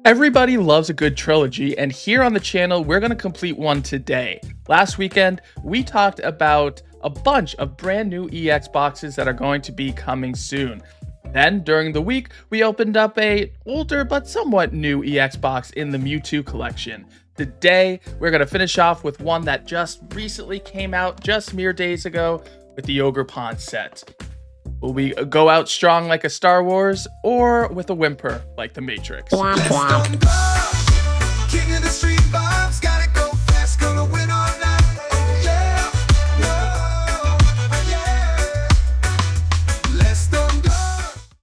Everybody loves a good trilogy, and here on the channel, we're going to complete one today. Last weekend, we talked about a bunch of brand new EX boxes that are going to be coming soon. Then, during the week, we opened up a older but somewhat new EX box in the Mewtwo collection. Today, we're going to finish off with one that just recently came out just mere days ago with the Ogerpon set. Will we go out strong like a Star Wars, or with a whimper like the Matrix?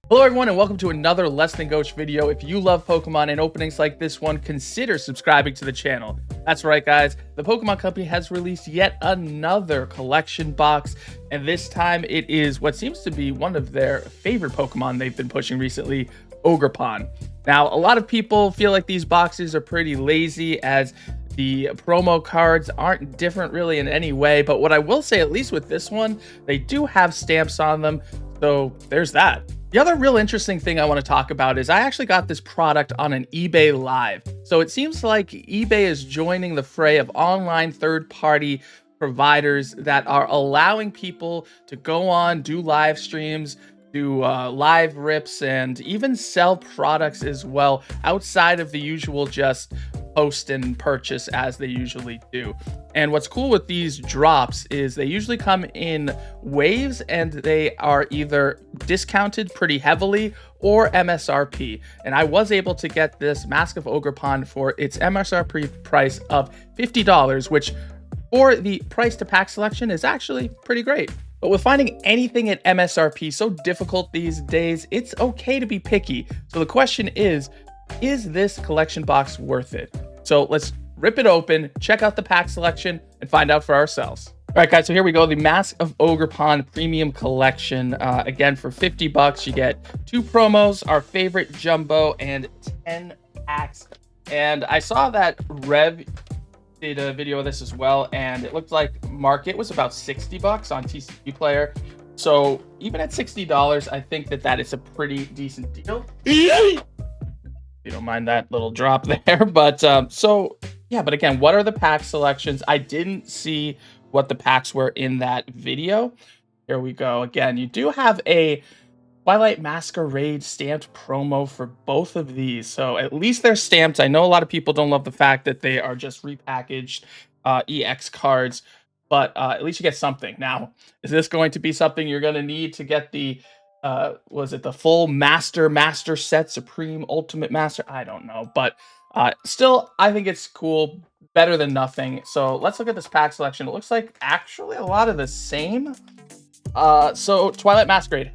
Hello everyone, and welcome to another Less Than Ghost video. If you love Pokemon and openings like this one, consider subscribing to the channel. That's right, guys. The Pokemon Company has released yet another collection box, and this time it is what seems to be one of their favorite Pokemon they've been pushing recently, Ogerpon. Now, a lot of people feel like these boxes are pretty lazy as the promo cards aren't different really in any way, but what I will say, at least with this one, they do have stamps on them, so there's that. The other real interesting thing I want to talk about is I actually got this product on an eBay Live. So it seems like eBay is joining the fray of online third-party providers that are allowing people to go on, do live streams, do live rips, and even sell products as well outside of the usual just post and purchase as they usually do. And what's cool with these drops is they usually come in waves, and they are either discounted pretty heavily or MSRP. And I was able to get this Mask of Ogerpon for its MSRP price of $50, which for the price to pack selection is actually pretty great. But with finding anything at MSRP so difficult these days, it's okay to be picky. So the question is this collection box worth it? So let's rip it open, check out the pack selection, and find out for ourselves. All right, guys, so here we go. The Mask of Ogerpon Premium Collection. Again, for $50, you get 2 promos, our favorite Jumbo, and 10 packs. And I saw that Rev did a video of this as well, and it looked like market was about $60 on TCG Player. So even at $60, I think that is a pretty decent deal. You don't mind that little drop there, but so yeah, but again, what are the pack selections? I didn't see what the packs were in that video. Here we go. Again, you do have a Twilight Masquerade stamped promo for both of these, so at least they're stamped. I know a lot of people don't love the fact that they are just repackaged EX cards, but at least you get something. Now, is this going to be something you're going to need to get the was it the full master set, Supreme Ultimate Master? I don't know, but still, I think it's cool, better than nothing. So let's look at this pack selection. It looks like actually a lot of the same. So Twilight Masquerade,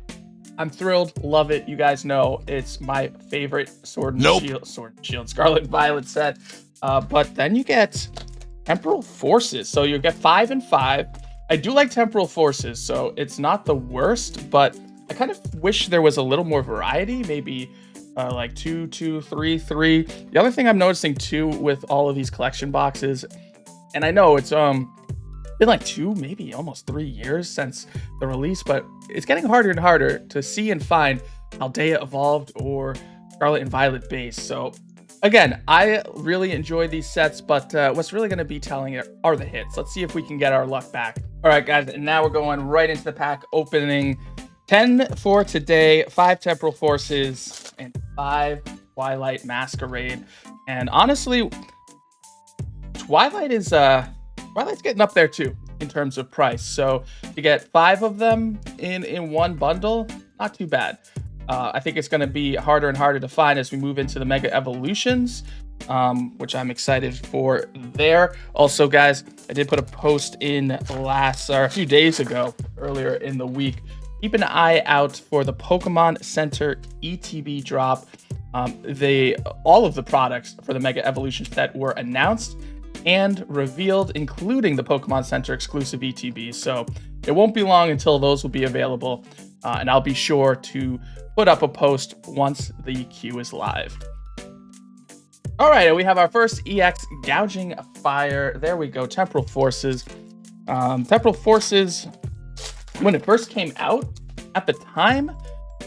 I'm thrilled, love it. You guys know it's my favorite Sword and Shield, Scarlet Violet set. But then you get Temporal Forces. So you get 5 and 5. I do like Temporal Forces, so it's not the worst, but I kind of wish there was a little more variety, maybe like 2, 2, 3, 3. The other thing I'm noticing too with all of these collection boxes, and I know it's been like 2, maybe almost 3 years since the release, but it's getting harder and harder to see and find Aldea Evolved or Scarlet and Violet base. So again, I really enjoy these sets, but what's really going to be telling it are the hits. Let's see if we can get our luck back. All right, guys, and now we're going right into the pack opening. 10 for today, 5 Temporal Forces, and 5 Twilight Masquerade. And honestly, Twilight's getting up there too in terms of price. So you get 5 of them in one bundle, not too bad. I think it's going to be harder and harder to find as we move into the Mega Evolutions, which I'm excited for there. Also, guys, I did put a post in a few days ago, earlier in the week. Keep an eye out for the Pokemon Center ETB drop. All of the products for the Mega Evolution set were announced and revealed, including the Pokemon Center exclusive ETB. So it won't be long until those will be available, and I'll be sure to put up a post once the queue is live. All right, we have our first EX Gouging Fire. There we go, Temporal Forces. Temporal Forces, when it first came out, at the time,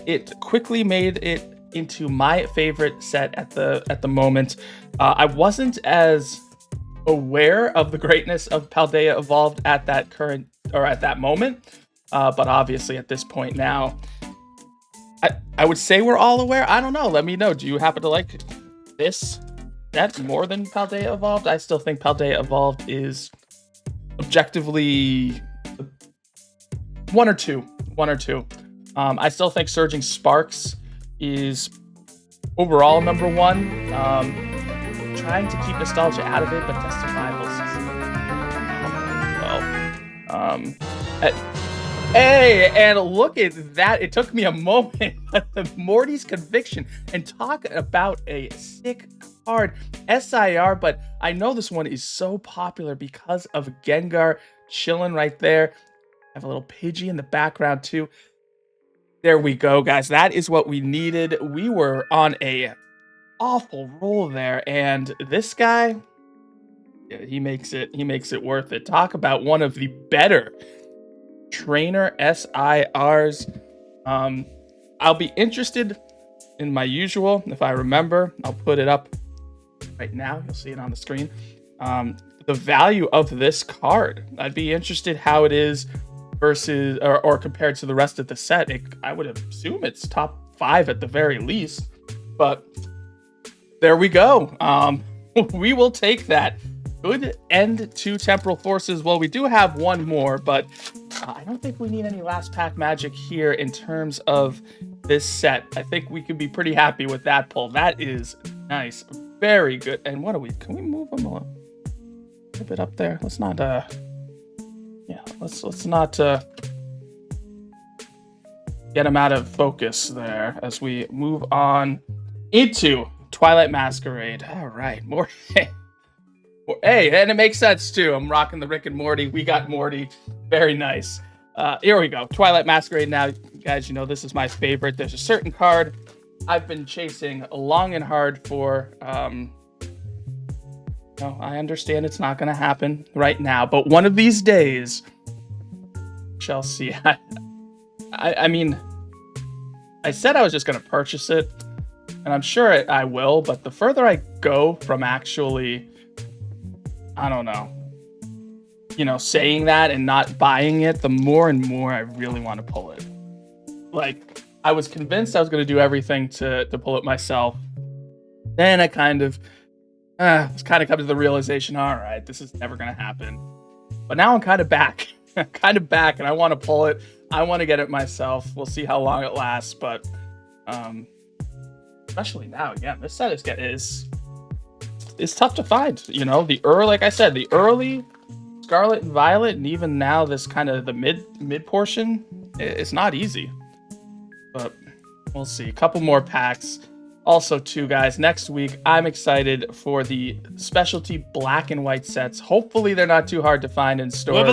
it quickly made it into my favorite set at the moment. I wasn't as aware of the greatness of Paldea Evolved at that moment, but obviously at this point now, I would say we're all aware. I don't know. Let me know. Do you happen to like this set more than Paldea Evolved? I still think Paldea Evolved is objectively one or two. I still think Surging Sparks is overall number one. Trying to keep nostalgia out of it, but Testifyable well. Hey, and look at that. It took me a moment. Morty's Conviction, and talk about a sick card. SIR, but I know this one is so popular because of Gengar chilling right there. I have a little Pidgey in the background too. There we go, guys. That is what we needed. We were on a awful roll there, and this guy, yeah, he makes it worth it. Talk about one of the better trainer SIRs. I'll be interested in my usual, if I remember. I'll put it up right now. You'll see it on the screen. The value of this card. I'd be interested how it is versus or compared to the rest of the set. I would assume it's top 5 at the very least, but there we go. We will take that. Good end to Temporal Forces. Well, we do have one more, but I don't think we need any last pack magic here in terms of this set. I think we could be pretty happy with that pull. That is nice. Very good. And what can we move them a little bit up there? Let's not, let's not get them out of focus there as we move on into Twilight Masquerade. All right, more. Hey, and it makes sense too. I'm rocking the Rick and Morty. We got Morty. Very nice. Here we go. Twilight Masquerade now. Guys, you know this is my favorite. There's a certain card I've been chasing long and hard for. No, I understand it's not going to happen right now, but one of these days, shall see. I mean, I said I was just going to purchase it, and I'm sure I will, but the further I go from actually, I don't know, saying that and not buying it, the more and more I really want to pull it. Like, I was convinced I was going to do everything to pull it myself. Then I kind of come to the realization, all right, this is never going to happen. But now I'm kind of back. And I want to pull it. I want to get it myself. We'll see how long it lasts, but especially now, again, this set is tough to find. Like I said, the early Scarlet and Violet, and even now this kind of the mid portion, it's not easy. But we'll see. A couple more packs. Also, too, guys, next week, I'm excited for the specialty black and white sets. Hopefully, they're not too hard to find in stores.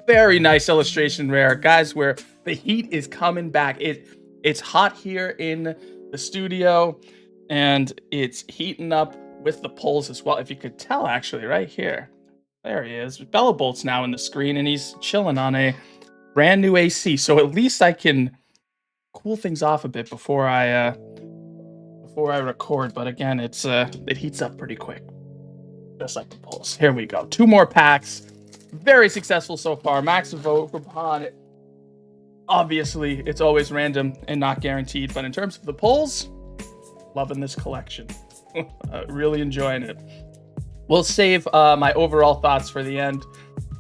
Very nice illustration rare. Guys, where the heat is coming back. It's hot here in the studio, and it's heating up with the pulls as well. If you could tell, actually, right here. There he is. Bella Bolt's now in the screen, and he's chilling on a brand new AC. So at least I can cool things off a bit before I record, but again, it heats up pretty quick, just like the pulse. Here we go. 2 more packs. Very successful so far. Max of Ogerpon. Obviously, it's always random and not guaranteed, but in terms of the pulls, loving this collection. Really enjoying it. We'll save my overall thoughts for the end.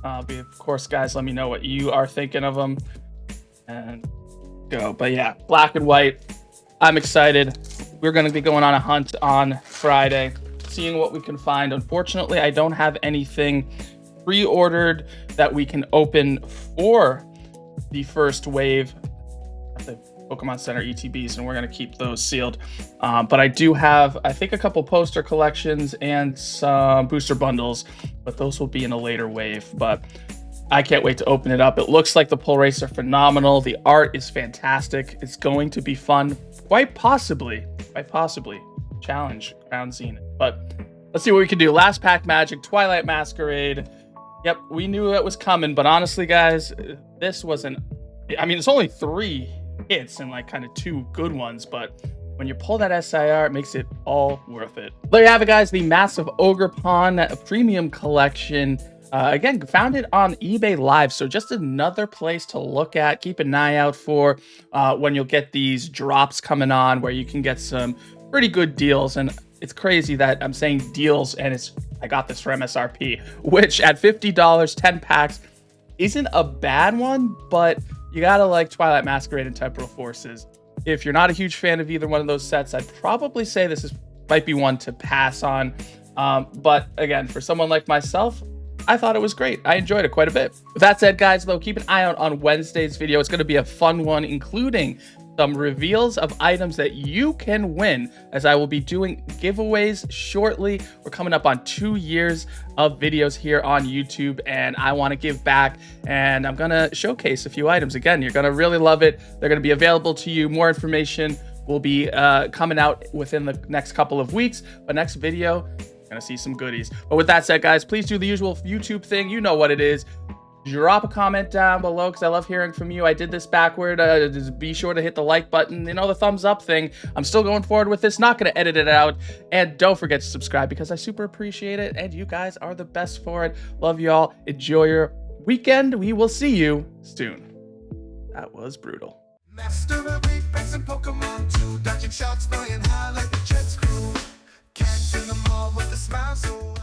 Of course, guys, let me know what you are thinking of them. And go. But yeah, black and white. I'm excited. We're going to be going on a hunt on Friday, seeing what we can find. Unfortunately, I don't have anything pre-ordered that we can open for the first wave at the Pokemon Center ETBs, and we're going to keep those sealed. But I do have, I think, a couple poster collections and some booster bundles, but those will be in a later wave. But I can't wait to open it up. It looks like the pull rates are phenomenal. The art is fantastic. It's going to be fun. Quite possibly, challenge Crown Zenith. But let's see what we can do. Last pack magic, Twilight Masquerade. Yep, we knew it was coming, but honestly, guys, this wasn't... I mean, it's only 3 hits and like kind of 2 good ones, but when you pull that SIR, it makes it all worth it. There you have it, guys, the massive Ogerpon Premium Collection. Again, found it on eBay Live, so just another place to look at. Keep an eye out for when you'll get these drops coming on, where you can get some pretty good deals. And it's crazy that I'm saying deals, and I got this for MSRP, which at $50, 10 packs, isn't a bad one, but you gotta like Twilight Masquerade and Temporal Forces. If you're not a huge fan of either one of those sets, I'd probably say might be one to pass on. But again, for someone like myself, I thought it was great. I enjoyed it quite a bit. With that said, guys, though, keep an eye out on Wednesday's video. It's going to be a fun one, including some reveals of items that you can win, as I will be doing giveaways shortly. We're coming up on 2 years of videos here on YouTube, and I want to give back, and I'm going to showcase a few items. Again, you're going to really love it. They're going to be available to you. More information will be coming out within the next couple of weeks, but next video, gonna see some goodies. But with that said, guys, please do the usual YouTube thing. You know what it is. Drop a comment down below, because I love hearing from you. I did this backward. Just be sure to hit the like button, the thumbs up thing. I'm still going forward with this, not gonna edit it out. And don't forget to subscribe, because I super appreciate it, and you guys are the best for it. Love y'all. Enjoy your weekend. We will see you soon. That was brutal. Master of Apex and Pokemon 2, dodging shots, flying high like the Jets crew. Cats in the mall with a smile, so